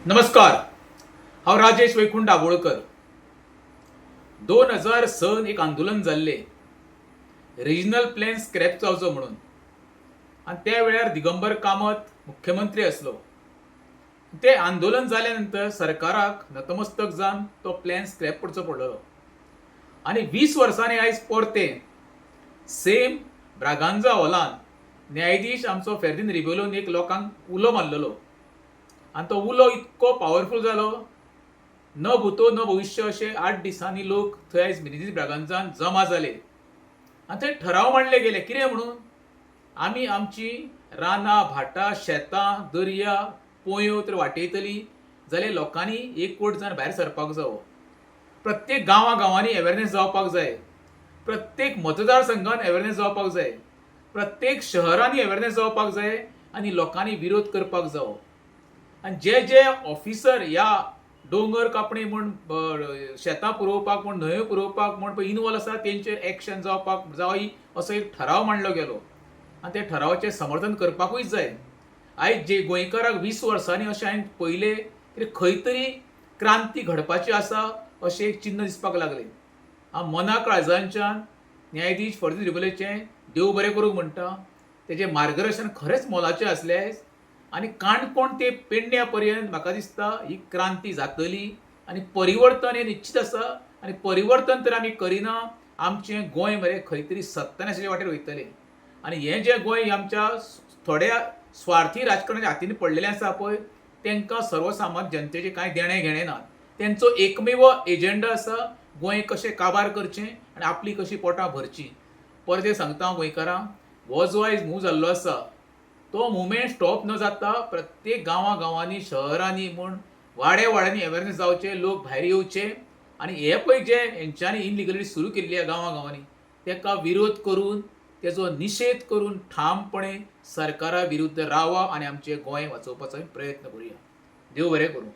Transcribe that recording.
नमस्कार. हांव राजेश वैकुंठ दाबोळकर. 2006 एक आंदोलन जाल्लें रिजनल प्लॅन स्क्रॅप जावचो म्हणून, आनी त्या वेळार दिगंबर कामत मुख्यमंत्री आसलो. ते आंदोलन जाल्या नंतर सरकाराक नतमस्तक जावन तो प्लॅन स्क्रॅप करचो पडलो. आनी 20 वर्सांनी आयज परतें सेम ब्रागांझा हॉलान न्यायाधीश आमचो फेर्दिन रिबेलोन एक लोकांक उलो मारलेलो. आनी तो उलो इतको पावरफूल जालो, न भूतो न भविष्य अशे 8 दिसांनी लोक थंय आयज मिनेझीस ब्रागांझान जमा जाले. आनी थंय ठराव मांडले गेले कितें म्हणून, आमी आमची रानां भाटां शेतां दर्या पोंयो तर वाटयतलीं जाल्यार लोकांनी एकवट जावन भायर सरपाक जावो. प्रत्येक गांवांनी अवेरनेस जावपाक जाय. प्रत्येक मतदारसंघान अवेरनेस जावपाक जाय. प्रत्येक शहरांनी अवेरनेस जावपाक जाय आनी लोकांनी विरोध करपाक जावो. आनी जे ऑफिसर ह्या दोंगर कापणी म्हूण शेतां पुरोवपाक म्हूण न्हंयो पुरोवपाक म्हूण पळय इनवॉल्व आसा तेंचेर एक्शन जावपाक जाय असो एक ठराव मांडलो गेलो. आनी त्या ठरावाचें समर्थन करपाकूय जाय. आयज जे गोंयकाराक 20 वर्सांनी अशें हांवें पयलें की खंय तरी क्रांती घडपाची आसा अशें एक चिन्ह दिसपाक लागलें. हांव मना काळजांच्यान न्यायाधीश फर्दिन रिबेलोचें देव बरें करूं म्हणटा. तेजें मार्गदर्शन खरेंच मोलाचें आसलें आनी काणकोण ते पेडण्या पर्यंत म्हाका दिसता ही क्रांती जातली आनी परिवर्तन हें निश्चित आसा. आनी परिवर्तन तर आमी करिना आमचें गोंय मरे खंय तरी सत्यानाशाच्या वाटेर वयतलें. आनी हें जें गोंय आमच्या थोड्या स्वार्थी राजकारण्याच्या हातीन पडलेलें आसा पळय, तांकां सर्वसामान्य जनतेचें कांय देणें घेणें ना. तेंचो एकमेव एजेंडा आसा गोंय कशें काबार करचें आनी आपली कशीं पोटां भरचीं. परतें सांगता हांव गोंयकारांक, हो जो आयज मूव जाल्लो आसा तो मुवमेंट स्टॉप न जाता प्रत्येक गांवांनी शहरांनी म्हूण वाड्यांनी अवेरनेस जावचे, लोक भायर येवचे आनी हे पळय जे हेंच्यांनी इनलिगलिटी सुरू केल्ली आहे गांवांनी ताका विरोध करून तेजो निशेध करून ठामपणे सरकारा विरुद्ध रावा आनी आमचें गोंय वाचोवपाचो प्रयत्न करुया. देव बरें करूं.